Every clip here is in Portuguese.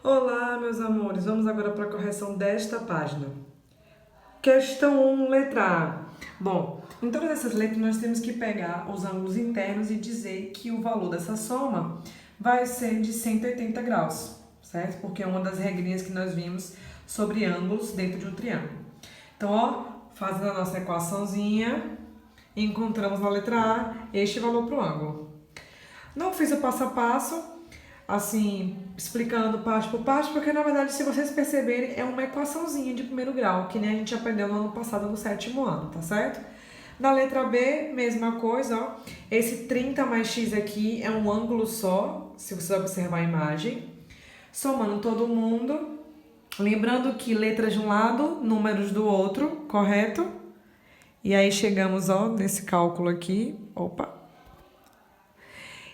Olá, meus amores, vamos agora para a correção desta página. Questão 1, letra A. Bom, em todas essas letras nós temos que pegar os ângulos internos e dizer que o valor dessa soma vai ser de 180 graus, certo? Porque é uma das regrinhas que nós vimos sobre ângulos dentro de um triângulo. Então, ó, fazendo a nossa equaçãozinha, encontramos na letra A este valor para o ângulo. Não fiz o passo a passo, assim, explicando parte por parte, porque na verdade, se vocês perceberem, é uma equaçãozinha de primeiro grau, que nem a gente aprendeu no ano passado, no 7º ano, tá certo? Na letra B, mesma coisa, ó. Esse 30 mais x aqui é um ângulo só, se você observar a imagem. Somando todo mundo, lembrando que letras de um lado, números do outro, correto? E aí chegamos, ó, nesse cálculo aqui, opa.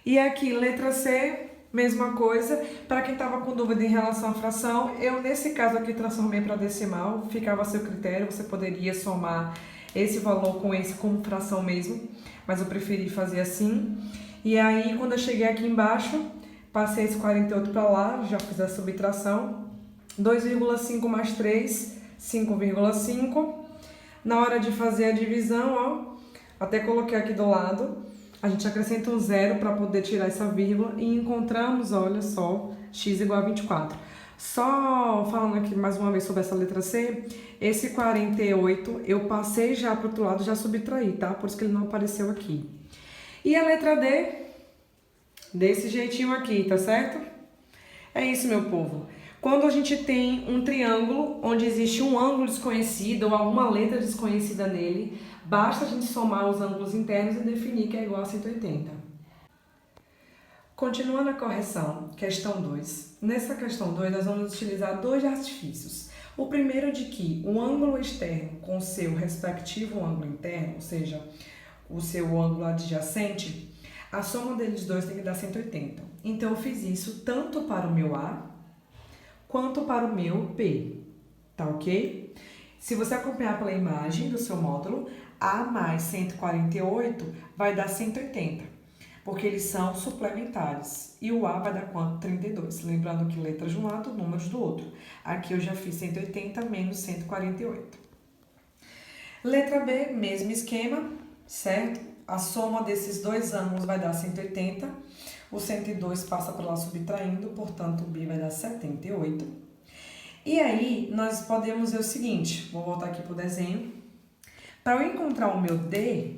E aqui, letra C, mesma coisa. Para quem estava com dúvida em relação à fração, eu nesse caso aqui transformei para decimal, ficava a seu critério, você poderia somar esse valor com esse como fração mesmo, mas eu preferi fazer assim. E aí, quando eu cheguei aqui embaixo, passei esse 48 para lá, já fiz a subtração. 2,5 mais 3, 5,5. Na hora de fazer a divisão, ó, até coloquei aqui do lado, a gente acrescenta um zero para poder tirar essa vírgula e encontramos, olha só, x igual a 24. Só falando aqui mais uma vez sobre essa letra C, esse 48 eu passei já para o outro lado, já subtraí, tá? Por isso que ele não apareceu aqui. E a letra D, desse jeitinho aqui, tá certo? É isso, meu povo. Quando a gente tem um triângulo onde existe um ângulo desconhecido ou alguma letra desconhecida nele, basta a gente somar os ângulos internos e definir que é igual a 180. Continuando a correção, questão 2. Nessa questão 2, nós vamos utilizar dois artifícios. O primeiro de que o ângulo externo com seu respectivo ângulo interno, ou seja, o seu ângulo adjacente, a soma deles dois tem que dar 180. Então, eu fiz isso tanto para o meu A quanto para o meu B, tá ok? Se você acompanhar pela imagem do seu módulo, A mais 148 vai dar 180, porque eles são suplementares. E o A vai dar quanto? 32. Lembrando que letras de um lado, números do outro. Aqui eu já fiz 180 menos 148. Letra B, mesmo esquema, certo? A soma desses dois ângulos vai dar 180. O 102 passa por lá subtraindo, portanto, o B vai dar 78. E aí, nós podemos ver o seguinte, vou voltar aqui para o desenho. Para eu encontrar o meu D,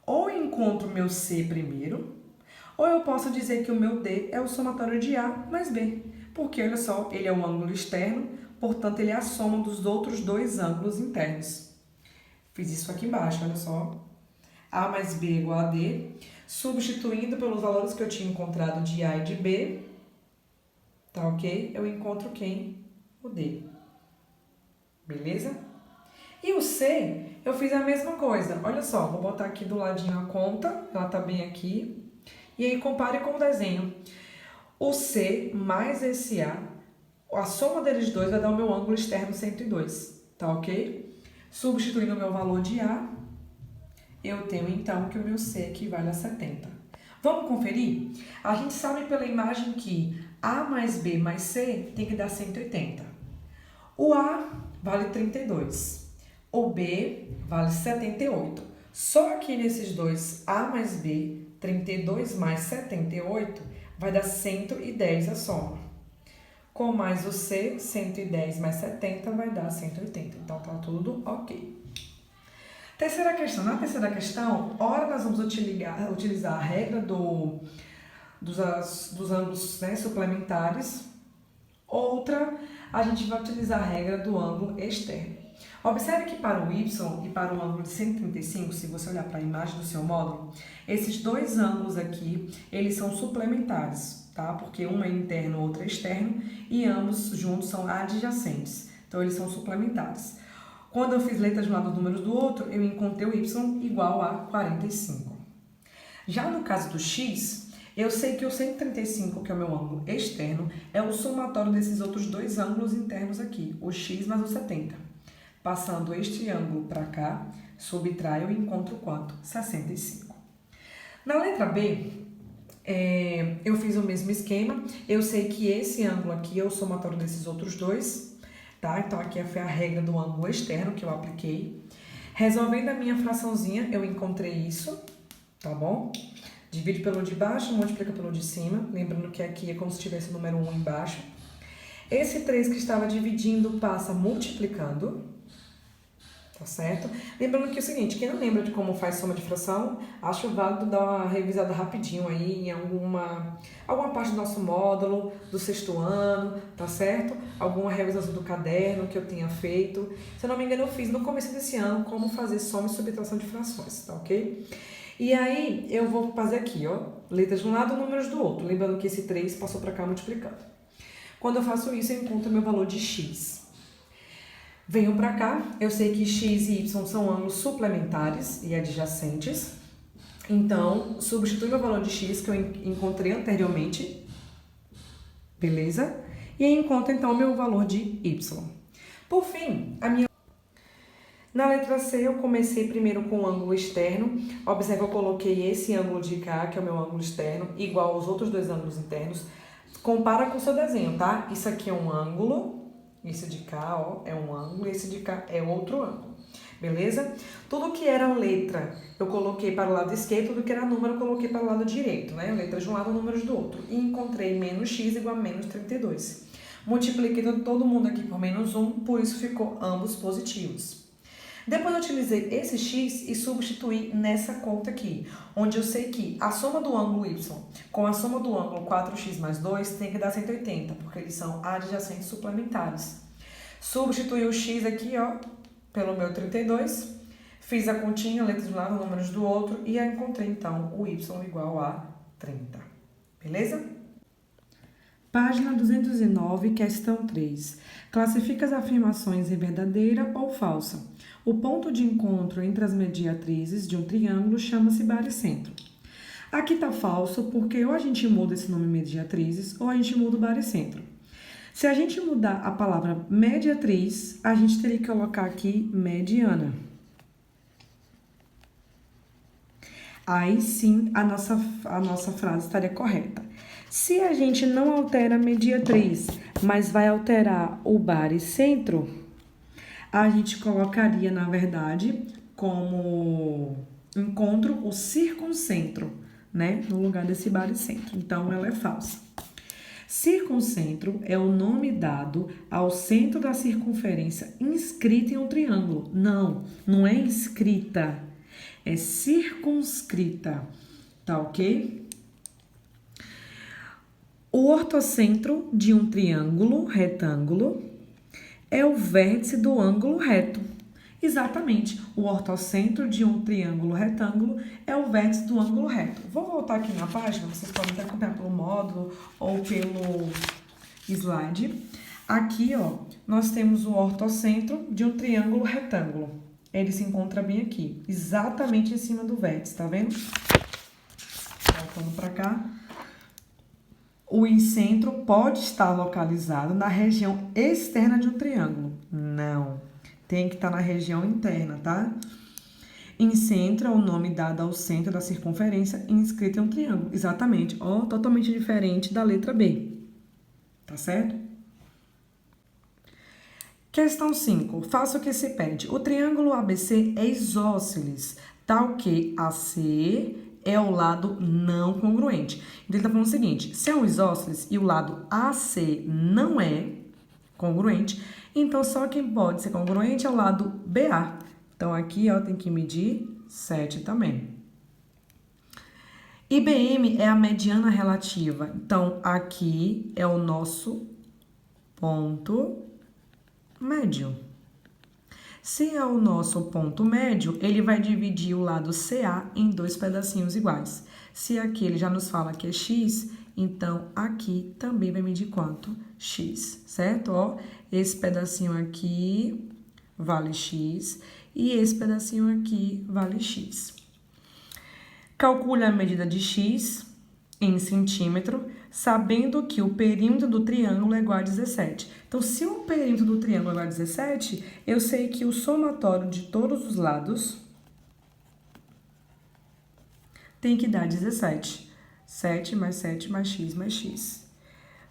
ou eu encontro o meu C primeiro, ou eu posso dizer que o meu D é o somatório de A mais B. Porque, olha só, ele é o ângulo externo, portanto, ele é a soma dos outros dois ângulos internos. Fiz isso aqui embaixo, olha só. A mais B igual a D. Substituindo pelos valores que eu tinha encontrado de A e de B, tá ok? Eu encontro quem? O D. Beleza? E o C, eu fiz a mesma coisa. Olha só, vou botar aqui do ladinho a conta, ela tá bem aqui. E aí, compare com o desenho. O C mais esse a soma deles dois vai dar o meu ângulo externo 102, tá ok? Substituindo o meu valor de A, eu tenho, então, que o meu C equivale a 70. Vamos conferir? A gente sabe pela imagem que A mais B mais C tem que dar 180. O A vale 32. O B vale 78. Só que nesses dois, A mais B, 32 mais 78, vai dar 110 a soma. Com mais o C, 110 mais 70 vai dar 180. Então, tá tudo ok. Terceira questão. Na terceira questão, ora nós vamos utilizar a regra dos ângulos, né, suplementares. Outra, a gente vai utilizar a regra do ângulo externo. Observe que para o Y e para o ângulo de 135, se você olhar para a imagem do seu módulo, esses dois ângulos aqui, eles são suplementares, tá? Porque um é interno, o outro é externo, e ambos juntos são adjacentes. Então, eles são suplementares. Quando eu fiz letras de um lado e números do outro, eu encontrei o Y igual a 45. Já no caso do X, eu sei que o 135, que é o meu ângulo externo, é o somatório desses outros dois ângulos internos aqui, o X mais o 70. Passando este ângulo para cá, subtrai, eu encontro quanto? 65. Na letra B, eu fiz o mesmo esquema. Eu sei que esse ângulo aqui é o somatório desses outros dois, tá? Então, aqui foi a regra do ângulo externo que eu apliquei. Resolvendo a minha fraçãozinha, eu encontrei isso, tá bom? Divide pelo de baixo, multiplica pelo de cima. Lembrando que aqui é como se tivesse o número 1 embaixo. Esse 3 que estava dividindo passa multiplicando, tá certo? Lembrando que é o seguinte, quem não lembra de como faz soma de fração, acho válido dar uma revisada rapidinho aí em alguma parte do nosso módulo, do 6º ano, tá certo? Alguma revisão do caderno que eu tenha feito. Se eu não me engano, eu fiz no começo desse ano como fazer soma e subtração de frações, tá ok? E aí, eu vou fazer aqui, ó, letras de um lado, números do outro. Lembrando que esse 3 passou para cá multiplicando. Quando eu faço isso, eu encontro meu valor de x. Venho para cá, eu sei que x e y são ângulos suplementares e adjacentes. Então, substitui meu valor de x que eu encontrei anteriormente. Beleza? E aí encontro, então, meu valor de y. Por fim, na letra C, eu comecei primeiro com o ângulo externo. Observe que eu coloquei esse ângulo de cá, que é o meu ângulo externo, igual aos outros dois ângulos internos. Compara com o seu desenho, tá? Isso aqui é um ângulo, esse de cá, ó, é um ângulo, esse de cá é outro ângulo. Beleza? Tudo que era letra, eu coloquei para o lado esquerdo, tudo que era número, eu coloquei para o lado direito, né? Letras de um lado, números do outro. E encontrei menos x igual a menos 32. Multipliquei todo mundo aqui por menos 1, por isso ficou ambos positivos. Depois eu utilizei esse x e substituí nessa conta aqui, onde eu sei que a soma do ângulo y com a soma do ângulo 4x mais 2 tem que dar 180, porque eles são adjacentes suplementares. Substituí o x aqui, ó, pelo meu 32, fiz a continha, letras de um lado, números do outro, e encontrei então o y igual a 30. Beleza? Página 209, questão 3. Classifica as afirmações em verdadeira ou falsa. O ponto de encontro entre as mediatrizes de um triângulo chama-se baricentro. Aqui está falso porque ou a gente muda esse nome mediatrizes ou a gente muda o baricentro. Se a gente mudar a palavra mediatriz, a gente teria que colocar aqui mediana. Aí sim a nossa frase estaria correta. Se a gente não altera a mediatriz, mas vai alterar o baricentro, a gente colocaria, na verdade, como encontro o circuncentro, né? No lugar desse baricentro. Então, ela é falsa. Circuncentro é o nome dado ao centro da circunferência inscrita em um triângulo. Não é inscrita, é circunscrita. Tá ok? O ortocentro de um triângulo retângulo é o vértice do ângulo reto. Exatamente, o ortocentro de um triângulo retângulo é o vértice do ângulo reto. Vou voltar aqui na página, vocês podem até acompanhar pelo módulo ou pelo slide. Aqui, ó, nós temos o ortocentro de um triângulo retângulo. Ele se encontra bem aqui, exatamente em cima do vértice, tá vendo? Voltando para cá. O incentro pode estar localizado na região externa de um triângulo. Não, tem que estar na região interna, tá? Incentro é o nome dado ao centro da circunferência inscrito em um triângulo. Exatamente, ó, totalmente diferente da letra B. Tá certo? Questão 5. Faça o que se pede. O triângulo ABC é isósceles, tal que AC é o lado não congruente. Então, ele está falando o seguinte, se é um isósceles e o lado AC não é congruente, então só quem pode ser congruente é o lado BA. Então, aqui, ó, tem que medir 7 também. IBM é a mediana relativa. Então, aqui é o nosso ponto médio. Se é o nosso ponto médio, ele vai dividir o lado CA em dois pedacinhos iguais. Se aqui ele já nos fala que é x, então aqui também vai medir quanto? X, certo? Ó, esse pedacinho aqui vale x e esse pedacinho aqui vale x. Calcule a medida de x em centímetro, sabendo que o perímetro do triângulo é igual a 17. Então, se o perímetro do triângulo é igual a 17, eu sei que o somatório de todos os lados tem que dar 17, 7 mais 7 mais x.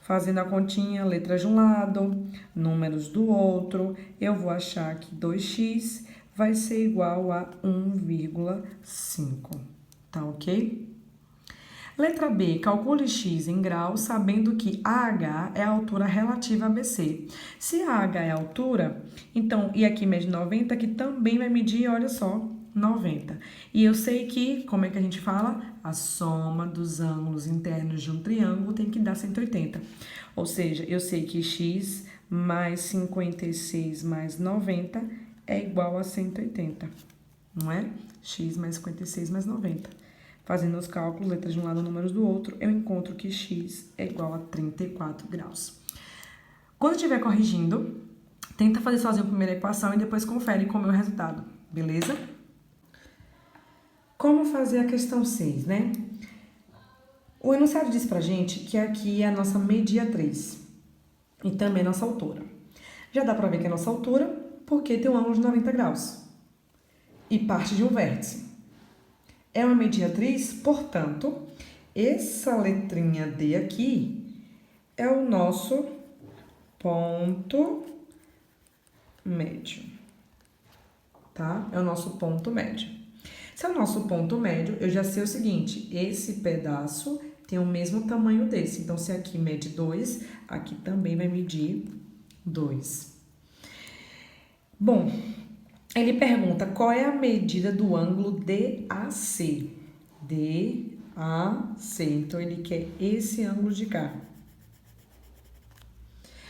Fazendo a continha, letras de um lado, números do outro, eu vou achar que 2x vai ser igual a 1,5, tá ok? Letra B, calcule x em graus, sabendo que AH é a altura relativa a BC. Se AH é a altura, então, e aqui mede 90, que também vai medir, olha só, 90. E eu sei que, como é que a gente fala? A soma dos ângulos internos de um triângulo tem que dar 180. Ou seja, eu sei que x mais 56 mais 90 é igual a 180, não é? X mais 56 mais 90. Fazendo os cálculos, letras de um lado, números do outro, eu encontro que x é igual a 34 graus. Quando estiver corrigindo, tenta fazer sozinho a primeira equação e depois confere como é o resultado, beleza? Como fazer a questão 6, né? O enunciado diz pra gente que aqui é a nossa mediatriz e também a nossa altura. Já dá pra ver que é a nossa altura porque tem um ângulo de 90 graus e parte de um vértice. É uma mediatriz, portanto, essa letrinha D aqui é o nosso ponto médio, tá? É o nosso ponto médio. Se é o nosso ponto médio, eu já sei o seguinte, esse pedaço tem o mesmo tamanho desse. Então, se aqui mede 2, aqui também vai medir 2. Bom, ele pergunta qual é a medida do ângulo DAC. DAC. Então, ele quer esse ângulo de cá.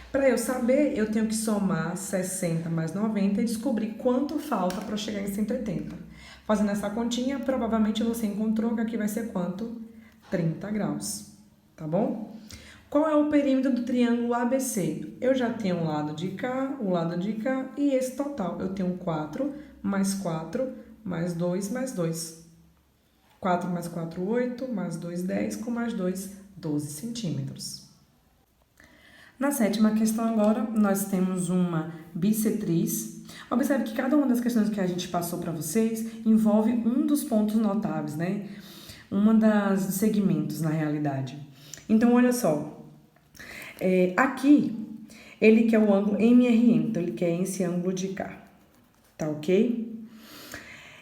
Para eu saber, eu tenho que somar 60 mais 90 e descobrir quanto falta para chegar em 180. Fazendo essa continha, provavelmente você encontrou que aqui vai ser quanto? 30 graus, tá bom? Qual é o perímetro do triângulo ABC? Eu já tenho um lado de cá, o lado de cá e esse total. Eu tenho 4 mais 4 mais 2 mais 2. 4 mais 4, 8, mais 2, 10, com mais 2, 12 centímetros. Na sétima questão agora, nós temos uma bissetriz. Observe que cada uma das questões que a gente passou para vocês envolve um dos pontos notáveis, né? Uma das segmentos, na realidade. Então, olha só. Aqui, ele quer o ângulo MRM, então ele quer esse ângulo de cá, tá ok?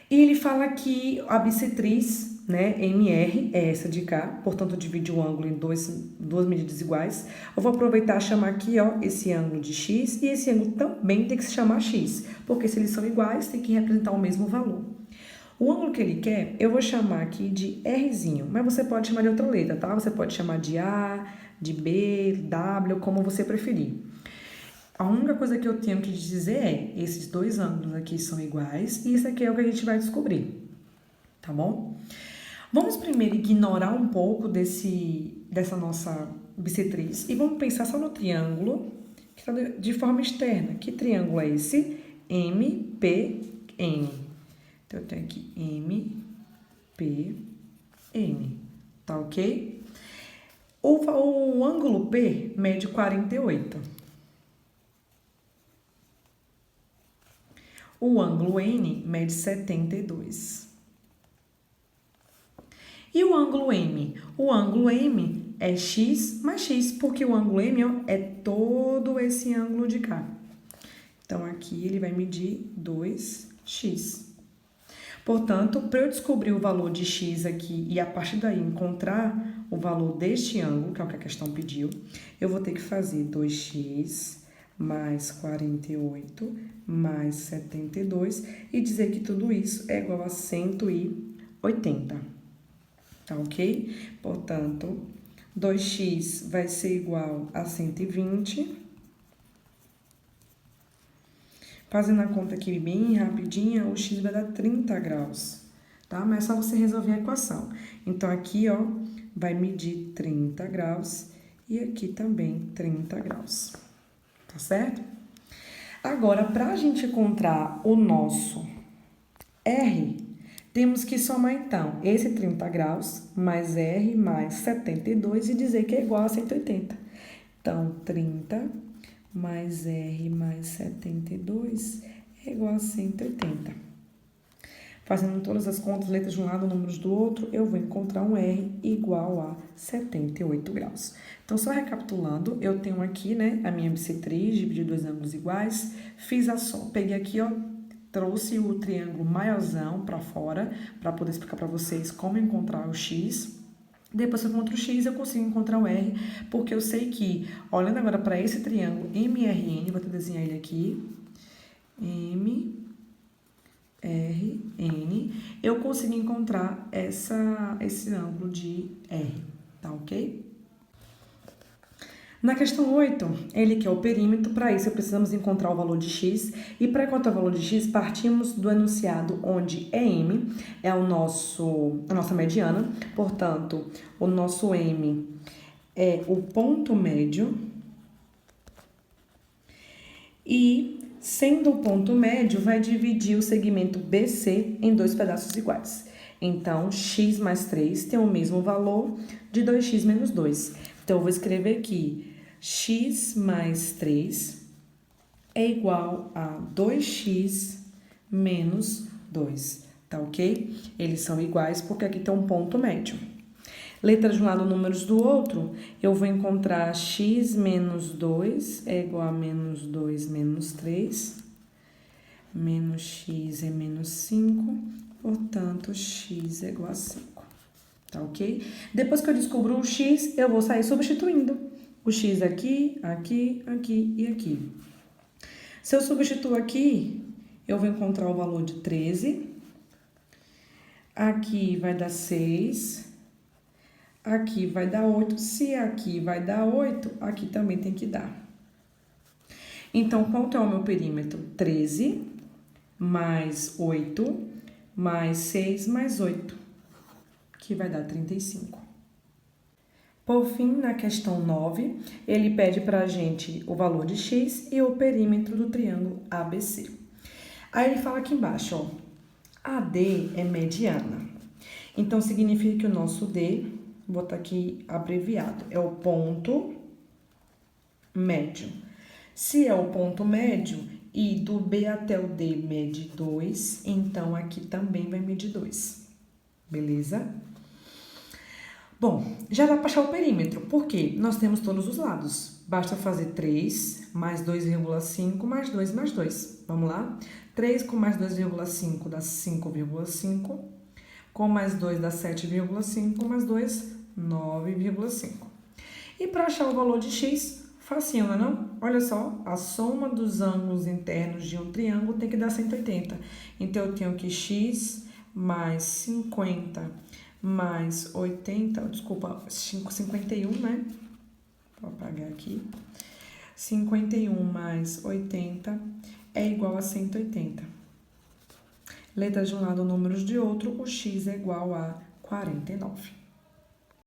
E ele fala que a bissetriz, né, MR, é essa de cá, portanto, eu dividi o ângulo em duas medidas iguais. Eu vou aproveitar e chamar aqui, ó, esse ângulo de X, e esse ângulo também tem que se chamar X, porque se eles são iguais, tem que representar o mesmo valor. O ângulo que ele quer, eu vou chamar aqui de Rzinho, mas você pode chamar de outra letra, tá? Você pode chamar de A, de B, W, como você preferir. A única coisa que eu tenho que dizer é, esses dois ângulos aqui são iguais, e isso aqui é o que a gente vai descobrir, tá bom? Vamos primeiro ignorar um pouco dessa nossa bissetriz e vamos pensar só no triângulo que está de forma externa. Que triângulo é esse? MPN. Então, eu tenho aqui MPN, tá ok? O ângulo P mede 48. O ângulo N mede 72. E o ângulo M? O ângulo M é x mais x, porque o ângulo M, ó, é todo esse ângulo de cá. Então, aqui ele vai medir 2x. Portanto, para eu descobrir o valor de x aqui e a partir daí encontrar o valor deste ângulo, que é o que a questão pediu, eu vou ter que fazer 2x mais 48 mais 72 e dizer que tudo isso é igual a 180. Tá ok? Portanto, 2x vai ser igual a 120. Fazendo a conta aqui bem rapidinha, o x vai dar 30 graus, tá? Mas é só você resolver a equação. Então, aqui, ó, vai medir 30 graus e aqui também 30 graus, tá certo? Agora, para a gente encontrar o nosso R, temos que somar, então, esse 30 graus mais R mais 72 e dizer que é igual a 180. Então, 30 mais R mais 72 é igual a 180. Fazendo todas as contas, letras de um lado, números do outro, eu vou encontrar um R igual a 78 graus. Então, só recapitulando, eu tenho aqui, né, a minha bissetriz, dividi dois ângulos iguais, fiz a soma, peguei aqui, ó, trouxe o triângulo maiorzão para fora, para poder explicar para vocês como encontrar o X. Depois que eu encontro o X, eu consigo encontrar o R, porque eu sei que, olhando agora para esse triângulo MRN, vou até desenhar ele aqui, MRN, eu consigo encontrar esse ângulo de R, tá ok? Na questão 8, ele quer o perímetro, para isso precisamos encontrar o valor de x, e para encontrar o valor de x, partimos do enunciado onde M é a nossa mediana, portanto, o nosso M é o ponto médio, e sendo o ponto médio, vai dividir o segmento BC em dois pedaços iguais. Então, x mais 3 tem o mesmo valor de 2x menos 2. Então, eu vou escrever aqui, x mais 3 é igual a 2x menos 2, tá ok? Eles são iguais porque aqui tem um ponto médio. Letras de um lado, números do outro, eu vou encontrar x menos 2 é igual a menos 2 menos 3, menos x é menos 5, portanto, x é igual a 5, tá ok? Depois que eu descubro o x, eu vou sair substituindo. O x aqui, aqui, aqui e aqui. Se eu substituo aqui, eu vou encontrar o valor de 13. Aqui vai dar 6. Aqui vai dar 8. Se aqui vai dar 8, aqui também tem que dar. Então, quanto é o meu perímetro? 13 mais 8 mais 6 mais 8, que vai dar 35. Por fim, na questão 9, ele pede para a gente o valor de x e o perímetro do triângulo ABC. Aí ele fala aqui embaixo, ó, AD é mediana. Então, significa que o nosso D, vou botar aqui abreviado, é o ponto médio. Se é o ponto médio e do B até o D mede 2, então aqui também vai medir 2. Beleza? Bom, já dá para achar o perímetro, porque nós temos todos os lados. Basta fazer 3 mais 2,5 mais 2 mais 2. Vamos lá? 3 com mais 2,5 dá 5,5. Com mais 2 dá 7,5. Mais 2, 9,5. E para achar o valor de x, facinho, não é não? Olha só, a soma dos ângulos internos de um triângulo tem que dar 180. Então, eu tenho que x mais 50 mais 80, desculpa, 51, né? Vou apagar aqui. 51 mais 80 é igual a 180. Letras de um lado, números de outro, o x é igual a 49.